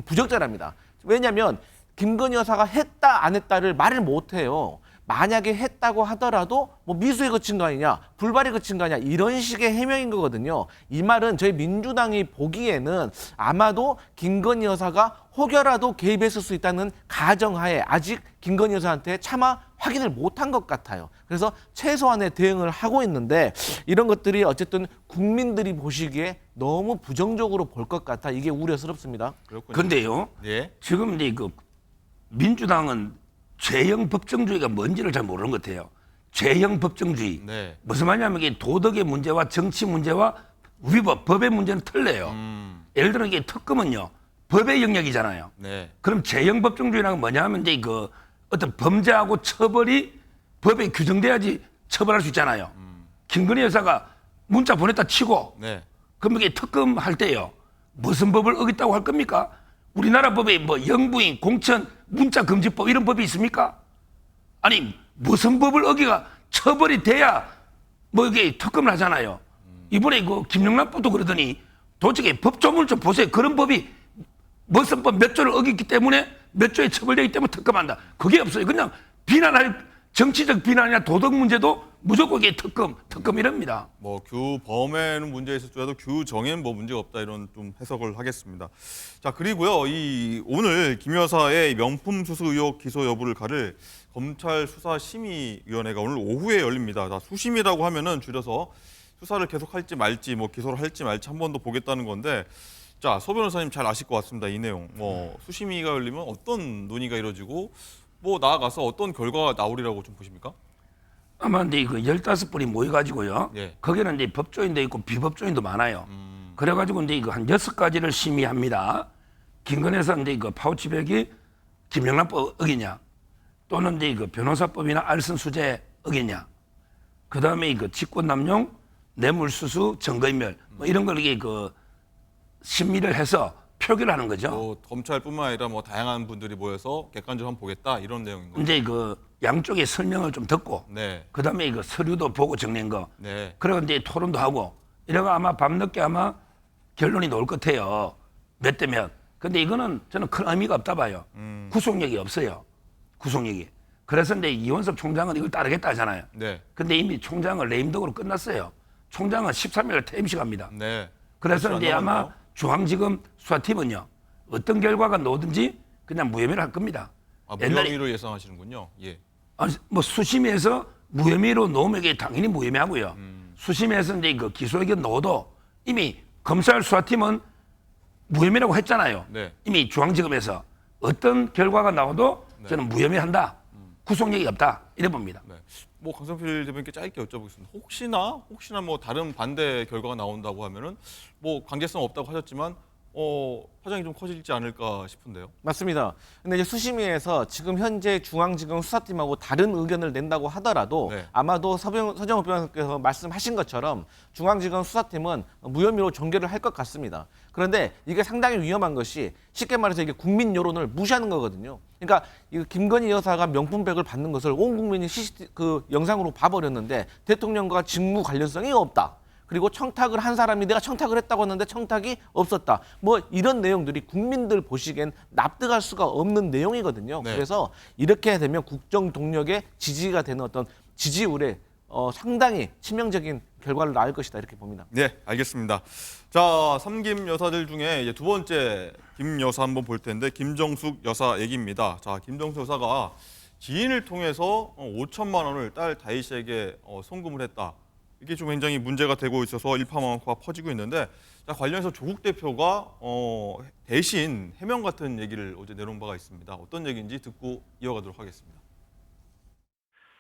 부적절합니다. 왜냐하면 김건희 여사가 했다 안 했다를 말을 못해요. 만약에 했다고 하더라도 뭐 미수에 그친 거 아니냐, 불발에 그친 거 아니냐 이런 식의 해명인 거거든요. 이 말은 저희 민주당이 보기에는 아마도 김건희 여사가 혹여라도 개입했을 수 있다는 가정하에 아직 김건희 여사한테 차마 확인을 못한 것 같아요. 그래서 최소한의 대응을 하고 있는데 이런 것들이 어쨌든 국민들이 보시기에 너무 부정적으로 볼 것 같아 이게 우려스럽습니다. 그런데요. 예. 지금 이제 그 민주당은 죄형 법정주의가 뭔지를 잘 모르는 것 같아요. 죄형 법정주의. 네. 무슨 말이냐면 이게 도덕의 문제와 정치 문제와 위법, 법의 문제는 틀려요. 예를 들어 이게 특검은요. 법의 영역이잖아요. 네. 그럼 죄형 법정주의라는 건 뭐냐 하면 이제 그 어떤 범죄하고 처벌이 법에 규정돼야지 처벌할 수 있잖아요. 김건희 여사가 문자 보냈다 치고 네. 그럼 이게 특검할 때요. 무슨 법을 어겼다고 할 겁니까? 우리나라 법에 뭐 영부인, 공천, 문자금지법 이런 법이 있습니까? 아니 무슨 법을 어기가 처벌이 돼야 뭐 이게 특검을 하잖아요. 이번에 그 김영란법도 그러더니 도저히 법조문을 좀 보세요. 그런 법이 무슨 법 몇 조를 어겼기 때문에 몇 조에 처벌되기 때문에 특검한다. 그게 없어요. 그냥 비난할 정치적 비난이나 도덕 문제도 무조건 이게 특검 이럽니다. 뭐 규범에는 문제 있을지라도 규정에는 뭐 문제가 없다 이런 좀 해석을 하겠습니다. 자 그리고요 이 오늘 김 여사의 명품 수수 의혹 기소 여부를 가릴 검찰 수사심의위원회가 오늘 오후에 열립니다. 자, 수심이라고 하면은 줄여서 수사를 계속할지 말지 뭐 기소를 할지 말지 한 번 더 보겠다는 건데. 자, 소 변호사님 잘 아실 것 같습니다. 이 내용. 뭐 수심위가 열리면 어떤 논의가 이루어지고 뭐 나아가서 어떤 결과가 나오리라고 좀 보십니까? 아마 근데 그 15분이 모여가지고요. 예. 거기는 이제 법조인도 있고 비법조인도 많아요. 그래가지고 이제 이거 한 6가지를 심의합니다. 김건희에서 이제 그 파우치백이 김영란법 어기냐, 또는 이제 그 변호사법이나 알선수재 어기냐, 그 다음에 그 직권남용, 뇌물수수, 증거인멸 뭐 이런 걸 이게 그 심의를 해서 표기를 하는 거죠. 뭐 검찰뿐만 아니라 뭐 다양한 분들이 모여서 객관적으로 한번 보겠다 이런 내용인 거죠. 이제 그 양쪽의 설명을 좀 듣고, 네. 그 다음에 이거 서류도 보고 정리한 거, 네. 그리고 이제 토론도 하고, 이래가 아마 밤늦게 아마 결론이 나올 것 같아요. 몇 대 몇. 근데 이거는 저는 큰 의미가 없다 봐요. 구속력이 없어요. 구속력이. 그래서 이제 이원석 총장은 이걸 따르겠다 하잖아요. 네. 근데 이미 총장은 레임덕으로 끝났어요. 총장은 13일 퇴임식 합니다. 네. 그래서 이제 아마 남았나요? 중앙지검 수사팀은요, 어떤 결과가 나오든지 그냥 무혐의를 할 겁니다. 아, 무혐의로 예상하시는군요. 예. 아니, 뭐 수심에서 무혐의로 놓으면 이게 당연히 무혐의하고요. 수심에서 이제 그 기소 의견 넣어도 이미 검찰 수사팀은 무혐의라고 했잖아요. 네. 이미 중앙지검에서 어떤 결과가 나와도 저는 무혐의한다. 구속력이 없다. 이래 봅니다. 네. 뭐 강성필 대변인께 짧게 여쭤보겠습니다. 혹시나 뭐 다른 반대 결과가 나온다고 하면은 뭐 관계성 없다고 하셨지만 파장이 좀 커질지 않을까 싶은데요. 맞습니다. 근데 이제 수심위에서 지금 현재 중앙지검 수사팀하고 다른 의견을 낸다고 하더라도 네. 아마도 서정욱 변호사께서 말씀하신 것처럼 중앙지검 수사팀은 무혐의로 종결을 할 것 같습니다. 그런데 이게 상당히 위험한 것이 쉽게 말해서 이게 국민 여론을 무시하는 거거든요. 그러니까 이 김건희 여사가 명품백을 받는 것을 온 국민이 그 영상으로 봐버렸는데 대통령과 직무 관련성이 없다. 그리고 청탁을 한 사람이 내가 청탁을 했다고 하는데 청탁이 없었다. 뭐 이런 내용들이 국민들 보시기엔 납득할 수가 없는 내용이거든요. 네. 그래서 이렇게 되면 국정 동력의 지지가 되는 어떤 지지율에 상당히 치명적인 결과를 낳을 것이다 이렇게 봅니다. 네, 알겠습니다. 자, 삼김 여사들 중에 이제 두 번째 김 여사 한번 볼 텐데 김정숙 여사 얘기입니다. 자, 김정숙 여사가 지인을 통해서 5천만 원을 딸 다희 씨에게 송금을 했다. 이게 좀 굉장히 문제가 되고 있어서 일파만파가 퍼지고 있는데, 자, 관련해서 조국 대표가 대신 해명 같은 얘기를 어제 내놓은 바가 있습니다. 어떤 얘기인지 듣고 이어가도록 하겠습니다.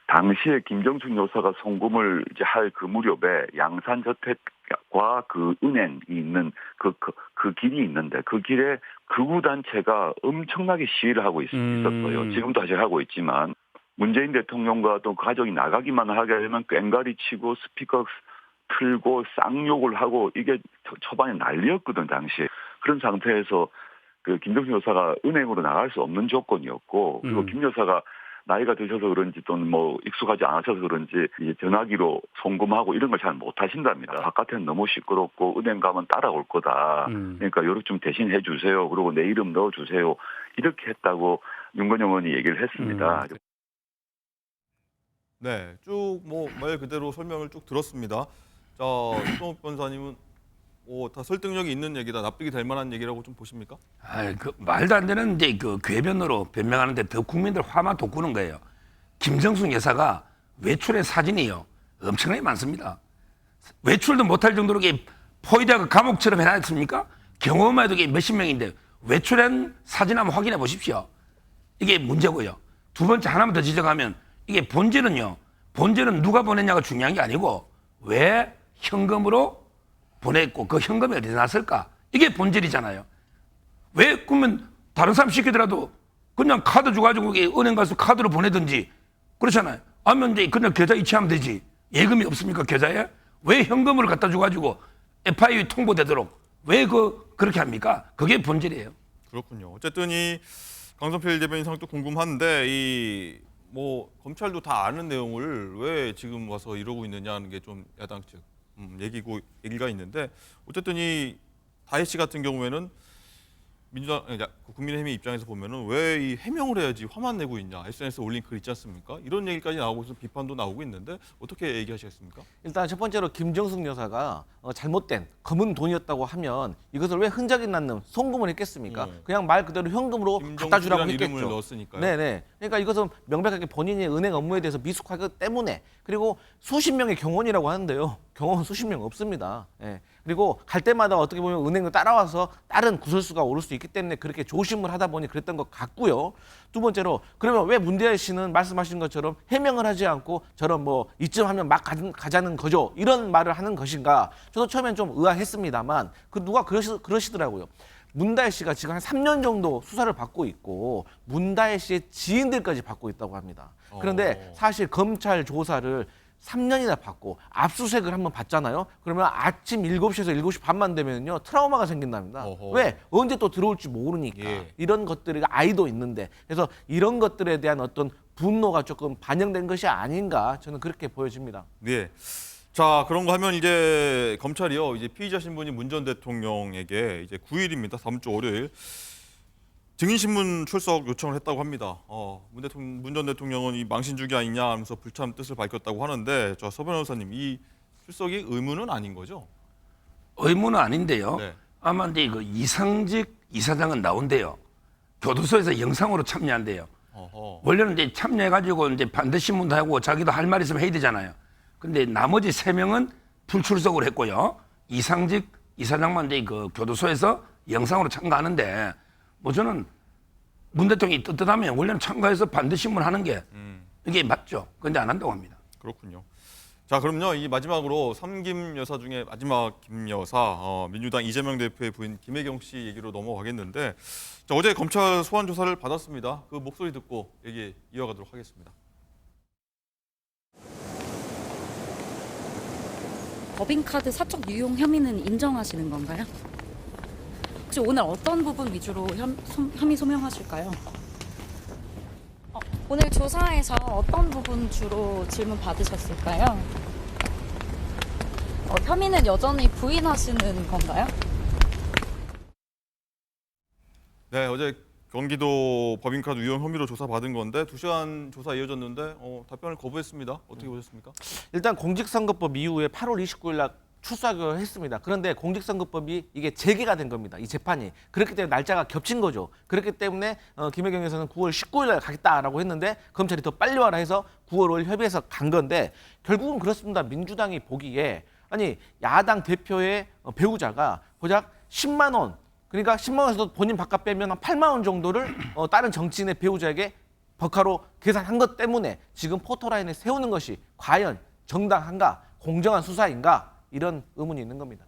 당시에 김정숙 여사가 송금을 이제 할 그 무렵에 양산저택과 그 은행이 있는 그 길이 있는데 그 길에 극우 단체가 엄청나게 시위를 하고 있었어요. 지금도 사실 하고 있지만 문재인 대통령과 또 가족이 나가기만 하게 되면 꽹가리 치고 스피커 틀고 쌍욕을 하고 이게 초반에 난리였거든 당시에. 그런 상태에서 그 김정숙 여사가 은행으로 나갈 수 없는 조건이었고 그리고 김 여사가 나이가 드셔서 그런지 또는 뭐 익숙하지 않으셔서 그런지 이제 전화기로 송금하고 이런 걸 잘 못하신답니다. 바깥에는 너무 시끄럽고 은행 가면 따라올 거다. 그러니까 요렇게 좀 대신 해주세요. 그리고 내 이름 넣어주세요. 이렇게 했다고 윤건영 의원이 얘기를 했습니다. 네, 쭉 뭐 말 그대로 설명을 쭉 들었습니다. 자, 유동욱 변호사님은 다 설득력이 있는 얘기다, 납득이 될 만한 얘기라고 좀 보십니까? 그 말도 안 되는 이제 그 궤변으로 변명하는데 더 국민들 화만 돋구는 거예요. 김정숙 여사가 외출의 사진이요 엄청나게 많습니다. 외출도 못할 정도로 포위되고 감옥처럼 해놨습니까? 경호만 해도 몇십 명인데 외출한 사진 한번 확인해 보십시오. 이게 문제고요. 두 번째 하나만 더 지적하면 이게 본질은요. 본질은 누가 보냈냐가 중요한 게 아니고 왜 현금으로 보냈고 그 현금이 어디서 났을까? 이게 본질이잖아요. 왜 그러면 다른 사람 시키더라도 그냥 카드 줘가지고 은행 가서 카드로 보내든지 그렇잖아요. 아니면 이제 그냥 계좌 이체하면 되지. 예금이 없습니까 계좌에? 왜 현금을 갖다 줘가지고 FIU 통보되도록 왜 그렇게 합니까? 그게 본질이에요. 그렇군요. 어쨌든 이 강성필 대변인 상도 궁금한데 이 뭐 검찰도 다 아는 내용을 왜 지금 와서 이러고 있느냐는 게 좀 야당 측 얘기가 있는데 어쨌든 이 다혜 씨 같은 경우에는 민주당 국민의힘의 입장에서 보면은 왜 이 해명을 해야지 화만 내고 있냐 SNS에 올린 글 있지 않습니까? 이런 얘기까지 나오고 있어서 비판도 나오고 있는데 어떻게 얘기하시겠습니까? 일단 첫 번째로 김정숙 여사가 잘못된 검은 돈이었다고 하면 이것을 왜 흔적이 남는 송금을 했겠습니까? 그냥 말 그대로 현금으로 갖다 주라고 했겠죠. 이름을 넣었으니까요. 네네. 그러니까 이것은 명백하게 본인의 은행 업무에 대해서 미숙하기 때문에 그리고 수십 명의 경호원이라고 하는데요. 경호원 수십 명 없습니다. 예. 그리고 갈 때마다 어떻게 보면 은행을 따라와서 다른 구설수가 오를 수 있기 때문에 그렇게 조심을 하다 보니 그랬던 것 같고요. 두 번째로 그러면 왜 문대하 씨는 말씀하신 것처럼 해명을 하지 않고 저런 뭐 이쯤 하면 막 가자는 거죠. 이런 말을 하는 것인가. 저도 처음엔 좀 의아했습니다만 누가 그러시더라고요. 문다혜 씨가 지금 한 3년 정도 수사를 받고 있고 문다혜 씨의 지인들까지 받고 있다고 합니다. 그런데 사실 검찰 조사를 3년이나 받고 압수수색을 한번 받잖아요. 그러면 아침 7시에서 7시 반만 되면요 트라우마가 생긴답니다. 왜? 언제 또 들어올지 모르니까. 이런 것들이 아이도 있는데 그래서 이런 것들에 대한 어떤 분노가 조금 반영된 것이 아닌가 저는 그렇게 보여집니다. 네. 자, 그런가 하면 이제 검찰이요 이제 피의자 신분인 문 전 대통령에게 이제 9일입니다. 다음 주 월요일 증인신문 출석 요청을 했다고 합니다. 문 전 대통령은 이 망신주기 아니냐 하면서 불참 뜻을 밝혔다고 하는데 서 변호사님 이 출석이 의무는 아닌 거죠? 의무는 아닌데요. 네. 아마 이제 그 이상직 이사장은 나온대요. 교도소에서 영상으로 참여한대요. 원래는 이제 참여해가지고 이제 반드시 문하고 자기도 할 말 있으면 해야 되잖아요. 근데 나머지 3명은 불출석을 했고요. 이상직 이사장만 이제 그 교도소에서 영상으로 참가하는데. 뭐 저는 문 대통령이 떳떳하면 원래는 참가해서 반드시 신문하는 게 이게 맞죠. 그런데 안 한다고 합니다. 그렇군요. 자, 그럼요. 이 마지막으로 삼김 여사 중에 마지막 김 여사 민주당 이재명 대표의 부인 김혜경 씨 얘기로 넘어가겠는데 자, 어제 검찰 소환 조사를 받았습니다. 그 목소리 듣고 얘기 이어가도록 하겠습니다. 법인카드 사적 유용 혐의는 인정하시는 건가요? 혹시 오늘 어떤 부분 위주로 혐의 소명하실까요? 오늘 조사에서 어떤 부분 주로 질문 받으셨을까요? 혐의는 여전히 부인하시는 건가요? 네, 어제 경기도 법인카드 유용 혐의로 조사받은 건데 2시간 조사 이어졌는데 답변을 거부했습니다. 어떻게 보셨습니까? 일단 공직선거법 이후에 8월 29일 날 출석을 했습니다. 그런데 공직선거법이 이게 재개가 된 겁니다. 이 재판이. 그렇기 때문에 날짜가 겹친 거죠. 그렇기 때문에 김혜경에서는 9월 19일 날 가겠다라고 했는데 검찰이 더 빨리 와라 해서 9월 5일 협의해서 간 건데 결국은 그렇습니다. 민주당이 보기에 아니 야당 대표의 배우자가 고작 10만 원 그러니까 10만 원에서 본인 바깥 빼면 한 8만 원 정도를 다른 정치인의 배우자에게 버카로 계산한 것 때문에 지금 포토라인에 세우는 것이 과연 정당한가 공정한 수사인가 이런 의문이 있는 겁니다.